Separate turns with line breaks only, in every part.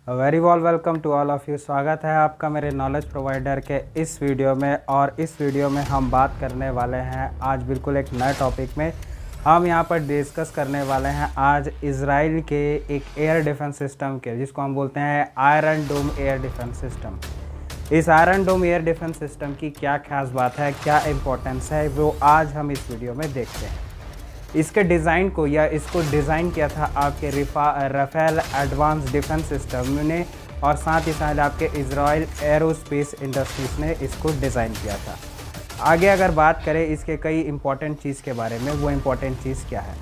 Very well welcome to all of you. स्वागत है आपका मेरे नॉलेज प्रोवाइडर के इस वीडियो में। और इस वीडियो में हम बात करने वाले हैं आज बिल्कुल एक नए टॉपिक में। हम यहाँ पर डिस्कस करने वाले हैं आज इजराइल के एक एयर डिफेंस सिस्टम के, जिसको हम बोलते हैं आयरन डोम एयर डिफेंस सिस्टम। इस आयरन डोम एयर डिफेंस सिस्टम की क्या खास बात है, क्या इम्पोर्टेंस है, वो आज हम इस वीडियो में देखते हैं। इसके डिज़ाइन को या इसको डिज़ाइन किया था आपके राफेल एडवांस डिफेंस सिस्टम ने, और साथ ही साथ आपके इजराइल एरोस्पेस इंडस्ट्रीज़ ने इसको डिज़ाइन किया था। आगे अगर बात करें इसके कई इंपॉर्टेंट चीज़ के बारे में, वो इम्पॉर्टेंट चीज़ क्या है?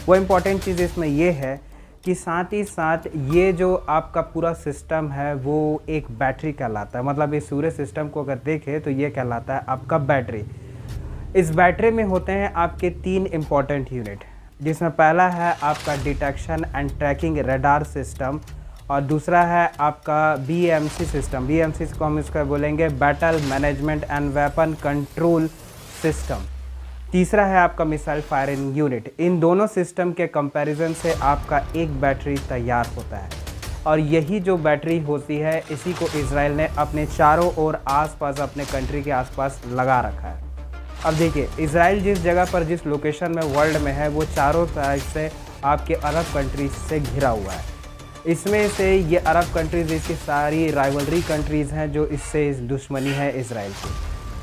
वो इम्पॉर्टेंट चीज़ इसमें ये है कि साथ ही साथ ये जो आपका पूरा सिस्टम है वो एक बैटरी कहलाता है। मतलब इस पूरे सिस्टम को अगर देखें तो ये कहलाता है आपका बैटरी। इस बैटरी में होते हैं आपके 3 इम्पॉर्टेंट यूनिट, जिसमें पहला है आपका detection and tracking radar system, और दूसरा है आपका BMC सिस्टम। BMC को हम इसका बोलेंगे battle management and weapon control system. तीसरा है आपका मिसाइल फायरिंग यूनिट। इन दोनों सिस्टम के कंपैरिजन से आपका एक बैटरी तैयार होता है, और यही जो बैटरी होती है इसी को इजराइल ने अपने चारों ओर आसपास अपने कंट्री के आसपास लगा रखा है। अब देखिए, इजराइल जिस जगह पर जिस लोकेशन में वर्ल्ड में है वो चारों साइड से आपके अरब कंट्रीज से घिरा हुआ है। इसमें से ये अरब कंट्रीज़ इसकी सारी राइवलरी कंट्रीज़ हैं जो इससे दुश्मनी है इजराइल की।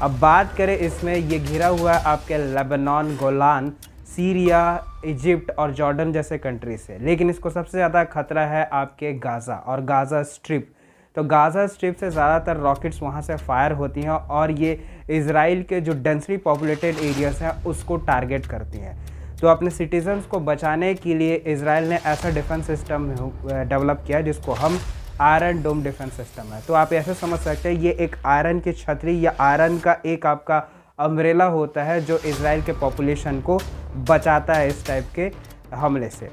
अब बात करें इसमें ये घिरा हुआ है आपके लेबनान, गोलान, सीरिया, इजिप्ट और जॉर्डन जैसे कंट्री से। लेकिन इसको सबसे ज़्यादा खतरा है आपके गाज़ा और गाज़ा स्ट्रिप। तो गाज़ा स्ट्रिप से ज़्यादातर रॉकेट्स वहाँ से फायर होती हैं, और ये इजराइल के जो डेंसली पॉपुलेटेड एरियाज़ हैं उसको टारगेट करती हैं। तो अपने सिटीजन्स को बचाने के लिए इजराइल ने ऐसा डिफेंस सिस्टम डेवलप किया जिसको हम आयरन डोम डिफेंस सिस्टम है। तो आप ऐसे समझ सकते हैं ये एक आयरन की छतरी या आयरन का एक आपका अम्ब्रेला होता है जो इजराइल के पॉपुलेशन को बचाता है इस टाइप के हमले से।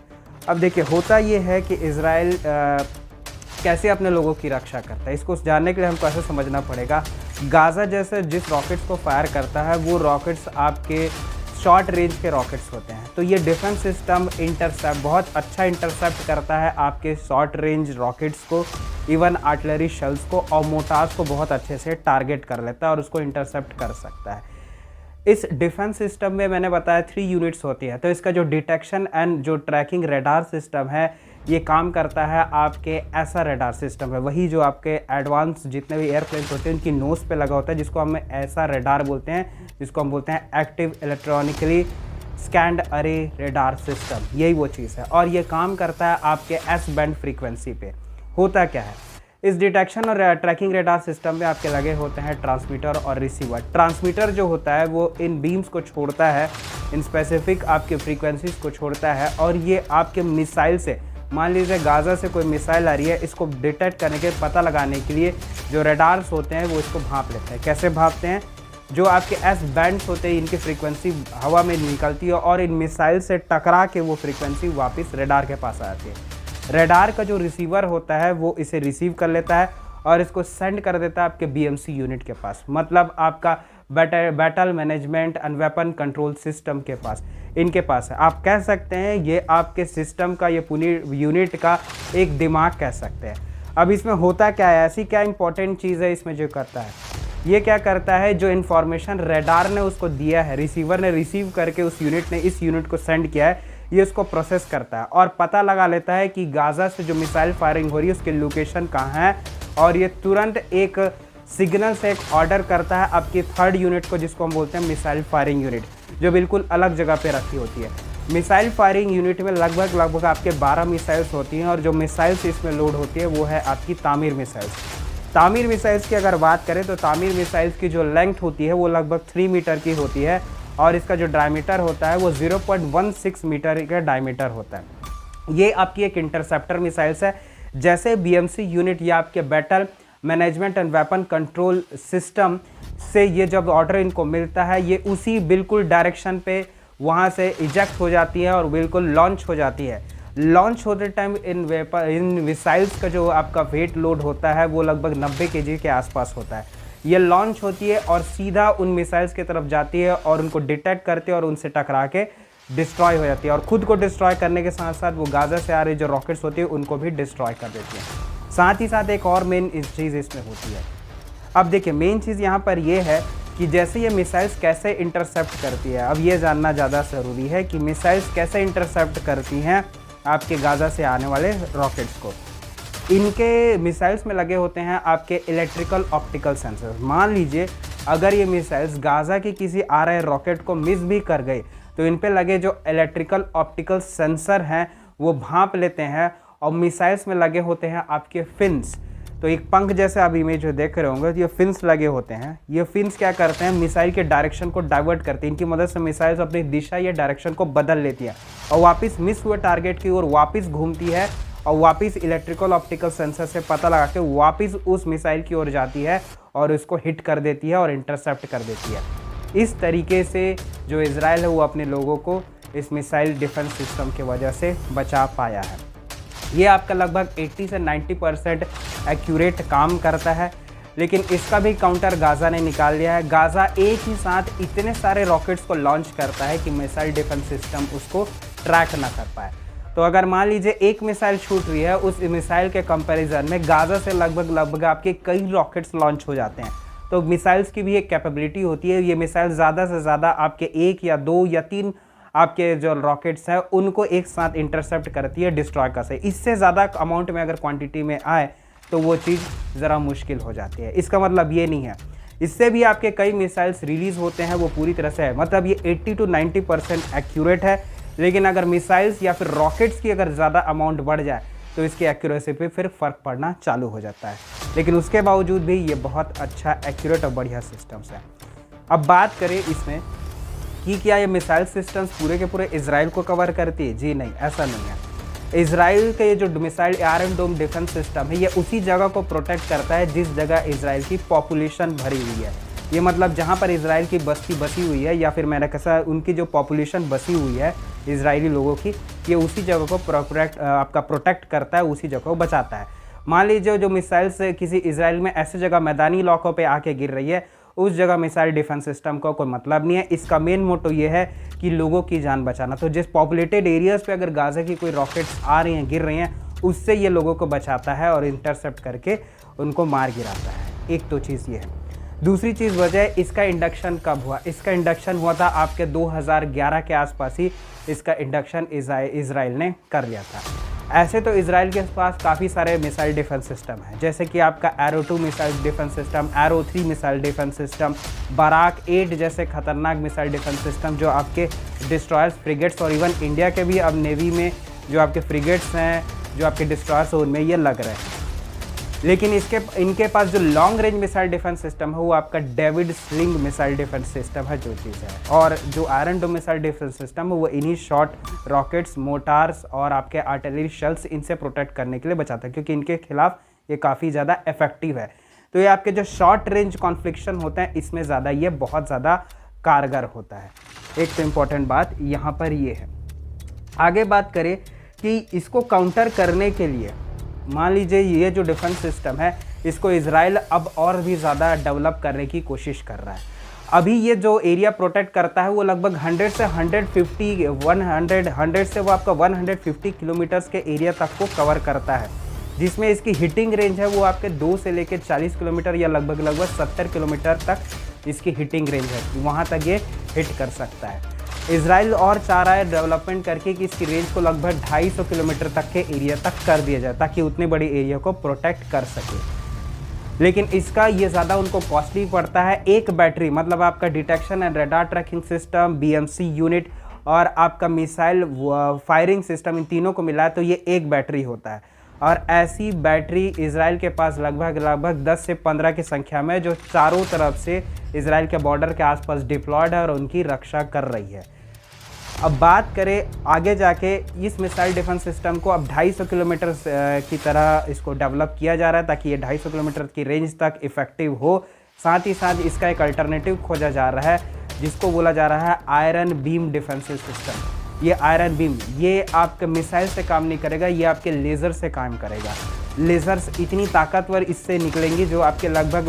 अब देखिए, होता ये है कि इजराइल कैसे अपने लोगों की रक्षा करता है, इसको जानने के लिए हमको ऐसे समझना पड़ेगा। गाज़ा जैसे जिस रॉकेट्स को फायर करता है वो रॉकेट्स आपके शॉर्ट रेंज के रॉकेट्स होते हैं। तो ये डिफेंस सिस्टम बहुत अच्छा इंटरसेप्ट करता है आपके शॉर्ट रेंज रॉकेट्स को, इवन आर्टिलरी शेल्स को और मोटार्स को बहुत अच्छे से टारगेट कर लेता है और उसको इंटरसेप्ट कर सकता है। इस डिफेंस सिस्टम में मैंने बताया 3 यूनिट्स होती है। तो इसका जो डिटेक्शन एंड जो ट्रैकिंग रडार सिस्टम है ये काम करता है आपके ऐसा रडार सिस्टम है, वही जो आपके एडवांस जितने भी एयरप्लेन्स होते हैं उनकी नोज पे लगा होता है, जिसको हम ऐसा रडार बोलते हैं, जिसको हम बोलते हैं एक्टिव इलेक्ट्रॉनिकली स्कैन्ड अरे रडार सिस्टम। यही वो चीज़ है, और ये काम करता है आपके S बैंड फ्रीक्वेंसी पे। होता क्या है, इस डिटेक्शन और ट्रैकिंग रडार सिस्टम में आपके लगे होते हैं ट्रांसमीटर और रिसीवर। ट्रांसमीटर जो होता है वो इन बीम्स को छोड़ता है, इन स्पेसिफिक आपके फ्रीक्वेंसीज को छोड़ता है, और ये आपके मिसाइल से, मान लीजिए गाज़ा से कोई मिसाइल आ रही है, इसको डिटेक्ट करने के पता लगाने के लिए जो रडार्स होते हैं वो इसको भांप लेते हैं। कैसे भांपते हैं? जो आपके S बैंड्स होते हैं इनकी फ्रीक्वेंसी हवा में निकलती है और इन मिसाइल से टकरा के वो फ्रीक्वेंसी वापस रडार के पास आती है। रडार का जो रिसीवर होता है वो इसे रिसीव कर लेता है और इसको सेंड कर देता है आपके BMC यूनिट के पास, मतलब आपका battle management and weapon control system के पास, इनके पास है। आप कह सकते हैं ये आपके सिस्टम का, ये पूरी यूनिट का एक दिमाग कह सकते हैं। अब इसमें होता क्या है, ऐसी क्या इंपॉर्टेंट चीज़ है इसमें जो करता है? ये क्या करता है, जो इन्फॉर्मेशन रडार ने उसको दिया है, रिसीवर ने रिसीव करके उस यूनिट ने इस यूनिट को सेंड किया है, ये उसको प्रोसेस करता है और पता लगा लेता है कि गाज़ा से जो मिसाइल फायरिंग हो रही है उसकी लोकेशन कहाँ है, और ये तुरंत एक सिग्नल से एक ऑर्डर करता है आपकी 3rd यूनिट को, जिसको हम बोलते हैं मिसाइल फायरिंग यूनिट, जो बिल्कुल अलग जगह पे रखी होती है। मिसाइल फायरिंग यूनिट में लगभग आपके 12 मिसाइल्स होती हैं, और जो मिसाइल्स इसमें लोड होती है वो है आपकी तामीर मिसाइल्स। तामीर मिसाइल्स की अगर बात करें तो तामीर मिसाइल्स की जो लेंथ होती है वो लगभग 3 मीटर की होती है, और इसका जो डायमीटर होता है वो 0.16 मीटर का डायमीटर होता है। ये आपकी एक इंटरसेप्टर मिसाइल्स है। जैसे BMC यूनिट या आपके battle management and weapon control system से ये जब ऑर्डर इनको मिलता है, ये उसी बिल्कुल डायरेक्शन पे वहाँ से इजेक्ट हो जाती है और बिल्कुल लॉन्च हो जाती है। लॉन्च होते टाइम इन मिसाइल्स का जो आपका वेट लोड होता है वो लगभग 90 kg के आसपास होता है। ये लॉन्च होती है और सीधा उन मिसाइल्स की तरफ जाती है और उनको डिटेक्ट करती है और उनसे टकरा के डिस्ट्रॉय हो जाती है, और ख़ुद को डिस्ट्रॉय करने के साथ साथ वो गाज़ा से आ रही जो रॉकेट्स होती है उनको भी डिस्ट्रॉय कर देती है। साथ ही साथ एक और मेन चीज़ इसमें होती है। अब देखिए मेन चीज़ यहाँ पर ये है कि जैसे ये मिसाइल्स कैसे इंटरसेप्ट करती है, अब ये जानना ज़्यादा ज़रूरी है कि मिसाइल्स कैसे इंटरसेप्ट करती हैं आपके गाज़ा से आने वाले रॉकेट्स को। इनके मिसाइल्स में लगे होते हैं आपके इलेक्ट्रिकल ऑप्टिकल सेंसर। मान लीजिए अगर ये मिसाइल्स गाज़ा के किसी आ रहे रॉकेट को मिस भी कर गए तो इन पे लगे जो इलेक्ट्रिकल ऑप्टिकल सेंसर हैं वो भांप लेते हैं, और मिसाइल्स में लगे होते हैं आपके फिन्स। तो एक पंख जैसे आप इमेज देख रहे होंगे, तो ये फिन्स लगे होते हैं। ये फिन्स क्या करते हैं, मिसाइल के डायरेक्शन को डाइवर्ट करते हैं। इनकी मदद से मिसाइल्स अपनी दिशा या डायरेक्शन को बदल लेती है और वापस मिस हुए टारगेट की ओर वापस घूमती है, और वापस इलेक्ट्रिकल ऑप्टिकल सेंसर से पता लगा के वापस उस मिसाइल की ओर जाती है और उसको हिट कर देती है और इंटरसेप्ट कर देती है। इस तरीके से जो इजराइल है वो अपने लोगों को इस मिसाइल डिफेंस सिस्टम की वजह से बचा पाया है। ये आपका लगभग 80 से 90% एक्यूरेट काम करता है, लेकिन इसका भी काउंटर गाज़ा ने निकाल लिया है। गाज़ा एक ही साथ इतने सारे रॉकेट्स को लॉन्च करता है कि मिसाइल डिफेंस सिस्टम उसको ट्रैक ना कर पाए। तो अगर मान लीजिए एक मिसाइल छूट रही है, उस मिसाइल के कंपैरिजन में गाज़ा से लगभग आपके कई रॉकेट्स लॉन्च हो जाते हैं। तो मिसाइल्स की भी एक कैपेबिलिटी होती है, ये मिसाइल ज़्यादा से ज़्यादा आपके 1 या 2 या 3 आपके जो रॉकेट्स हैं उनको एक साथ इंटरसेप्ट करती है, डिस्ट्रॉय कर से। इससे ज़्यादा अमाउंट में अगर क्वांटिटी में आए तो वो चीज़ ज़रा मुश्किल हो जाती है। इसका मतलब ये नहीं है, इससे भी आपके कई मिसाइल्स रिलीज़ होते हैं वो पूरी तरह से है, मतलब ये 80 to 90% एक्यूरेट है। लेकिन अगर मिसाइल्स या फिर रॉकेट्स की अगर ज़्यादा अमाउंट बढ़ जाए तो इसकी एक्यूरेसी पे फिर फ़र्क पड़ना चालू हो जाता है। लेकिन उसके बावजूद भी ये बहुत अच्छा एक्यूरेट और बढ़िया सिस्टम्स है। अब बात करें इसमें कि क्या ये मिसाइल सिस्टम्स पूरे के पूरे इजराइल को कवर करती है? जी नहीं, ऐसा नहीं है। इजराइल का ये जो मिसाइल आयरन डोम डिफेंस सिस्टम है, ये उसी जगह को प्रोटेक्ट करता है जिस जगह इजराइल की पॉपुलेशन भरी हुई है। ये मतलब जहाँ पर इजराइल की बस्ती बसी हुई है, या फिर मैंने कहा उनकी जो पॉपुलेशन बसी हुई है इजरायली लोगों की, ये उसी जगह को प्रोटेक्ट करता है, उसी जगह को बचाता है। मान लीजिए जो मिसाइल से किसी इजराइल में ऐसे जगह मैदानी इलाकों पे आके गिर रही है, उस जगह मिसाइल डिफेंस सिस्टम का कोई मतलब नहीं है। इसका मेन मोटो ये है कि लोगों की जान बचाना। तो जिस पॉपुलेटेड एरियाज़ पे अगर गाज़ा की कोई रॉकेट्स आ रही हैं, गिर रही हैं, उससे ये लोगों को बचाता है और इंटरसेप्ट करके उनको मार गिराता है। एक तो चीज़ ये है। दूसरी चीज़ वजह है इसका इंडक्शन कब हुआ। इसका इंडक्शन हुआ था आपके 2011 के आसपास ही इसका इंडक्शन इजराइल ने कर लिया था। ऐसे तो इजराइल के पास काफ़ी सारे मिसाइल डिफेंस सिस्टम हैं, जैसे कि आपका arrow 2 missile defence system, arrow 3 missile defence system, Barak 8 जैसे खतरनाक मिसाइल डिफेंस सिस्टम जो आपके डिस्ट्रॉयर्स, फ्रिगेट्स और इवन इंडिया के भी अब नेवी में जो आपके फ्रिगेट्स हैं, जो आपके डिस्ट्रॉयर्स हैं, उनमें ये लग रहे हैं। लेकिन इनके पास जो long range missile defence system है वो आपका David sling missile defence system है, जो चीज़ है। और जो iron dome missile defence system है वो इन्हीं शॉर्ट रॉकेट्स, मोटार्स और आपके आर्टिलरी शेल्स इनसे प्रोटेक्ट करने के लिए बचाता है, क्योंकि इनके खिलाफ ये काफ़ी ज़्यादा इफेक्टिव है। तो ये आपके जो शॉर्ट रेंज कॉन्फ्लिक्शन होते हैं इसमें ज़्यादा ये बहुत ज़्यादा कारगर होता है। एक तो इम्पॉर्टेंट बात यहाँ पर ये है। आगे बात करें कि इसको काउंटर करने के लिए मान लीजिए ये जो डिफेंस सिस्टम है इसको इजराइल अब और भी ज़्यादा डेवलप करने की कोशिश कर रहा है। अभी ये जो एरिया प्रोटेक्ट करता है वो लगभग 100 से 100 से वो आपका 150 किलोमीटर्स के एरिया तक को कवर करता है, जिसमें इसकी हिटिंग रेंज है वो आपके 2 से लेकर 40 किलोमीटर या लगभग 70 किलोमीटर तक इसकी हिटिंग रेंज है, वहाँ तक ये हिट कर सकता है। इजराइल और चाह रहा है डेवलपमेंट करके कि इसकी रेंज को लगभग 250 किलोमीटर तक के एरिया तक कर दिया जाए, ताकि उतने बड़े एरिया को प्रोटेक्ट कर सके। लेकिन इसका ये ज़्यादा उनको कॉस्टली पड़ता है। एक बैटरी, मतलब आपका detection and radar tracking system, BMC unit और आपका मिसाइल फायरिंग सिस्टम, इन तीनों को मिला है तो ये एक बैटरी होता है। और ऐसी बैटरी इजराइल के पास लगभग 10 से 15 की संख्या में, जो चारों तरफ से इजराइल के बॉर्डर के आसपास डिप्लॉयड है और उनकी रक्षा कर रही है। अब बात करें आगे जाके, इस मिसाइल डिफेंस सिस्टम को अब 250 किलोमीटर की तरह इसको डेवलप किया जा रहा है, ताकि ये 250 किलोमीटर की रेंज तक इफेक्टिव हो। साथ ही साथ इसका एक अल्टरनेटिव खोजा जा रहा है जिसको बोला जा रहा है आयरन बीम डिफेंसिव सिस्टम। ये आयरन बीम ये आपके मिसाइल से काम नहीं करेगा, ये आपके लेज़र से काम करेगा। लेज़र्स इतनी ताकतवर इससे निकलेंगी जो आपके लगभग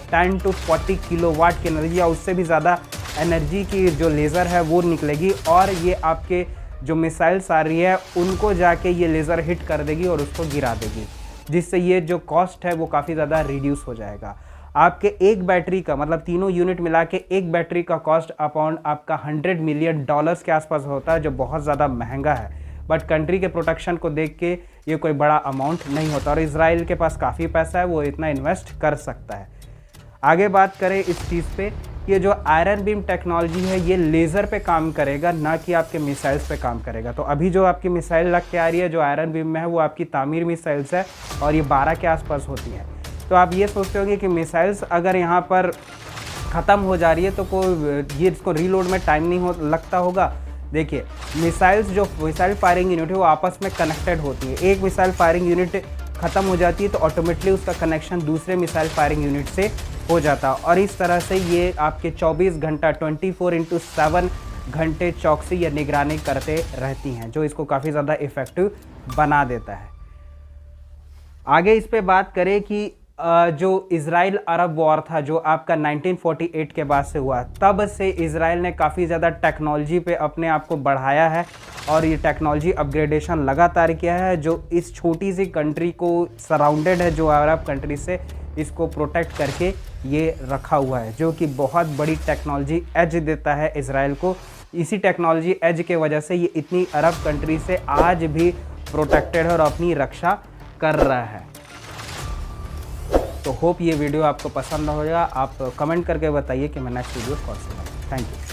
10 to 40 किलोवाट की एनर्जी या उससे भी ज़्यादा एनर्जी की जो लेज़र है वो निकलेगी, और ये आपके जो मिसाइल्स आ रही है उनको जाके ये लेज़र हिट कर देगी और उसको गिरा देगी। जिससे ये जो कॉस्ट है वो काफ़ी ज़्यादा रिड्यूस हो जाएगा। आपके एक बैटरी का मतलब तीनों यूनिट मिला के एक बैटरी का कॉस्ट अपॉन आपका $100 मिलियन के आसपास होता है, जो बहुत ज़्यादा महंगा है। बट कंट्री के प्रोटेक्शन को देख के ये कोई बड़ा अमाउंट नहीं होता और इजराइल के पास काफ़ी पैसा है, वो इतना इन्वेस्ट कर सकता है। आगे बात करें इस चीज़ पे, ये जो आयरन बीम टेक्नोलॉजी है ये लेज़र पे काम करेगा, ना कि आपके मिसाइल्स पे काम करेगा। तो अभी जो आपकी मिसाइल लग के आ रही है जो आयरन बीम में है वो आपकी तामीर मिसाइल्स है और ये 12 के आसपास होती है। तो आप ये सोचते होंगे कि मिसाइल्स अगर यहाँ पर ख़त्म हो जा रही है तो कोई ये इसको रीलोड में टाइम नहीं लगता होगा। देखिए, मिसाइल्स जो मिसाइल फायरिंग यूनिट है वो आपस में कनेक्टेड होती है। एक मिसाइल फायरिंग यूनिट ख़त्म हो जाती है तो ऑटोमेटिकली उसका कनेक्शन दूसरे मिसाइल फायरिंग यूनिट से हो जाता है और इस तरह से ये आपके 24 घंटा 24/7 घंटे चौकसी या निगरानी करते रहती हैं, जो इसको काफ़ी ज़्यादा इफ़ेक्टिव बना देता है। आगे इस पे बात करें कि जो इजराइल अरब वॉर था जो आपका 1948 के बाद से हुआ, तब से इजराइल ने काफ़ी ज़्यादा टेक्नोलॉजी पे अपने आप को बढ़ाया है और ये टेक्नोलॉजी अपग्रेडेशन लगातार किया है, जो इस छोटी सी कंट्री को सराउंडेड है जो अरब कंट्री से, इसको प्रोटेक्ट करके ये रखा हुआ है, जो कि बहुत बड़ी टेक्नोलॉजी एज देता है इजराइल को। इसी टेक्नोलॉजी एज के वजह से ये इतनी अरब कंट्री से आज भी प्रोटेक्टेड है और अपनी रक्षा कर रहा है। तो होप ये वीडियो आपको पसंद होगा। आप कमेंट करके बताइए कि मैं नेक्स्ट वीडियो कौन सी बनाऊं। Thank you.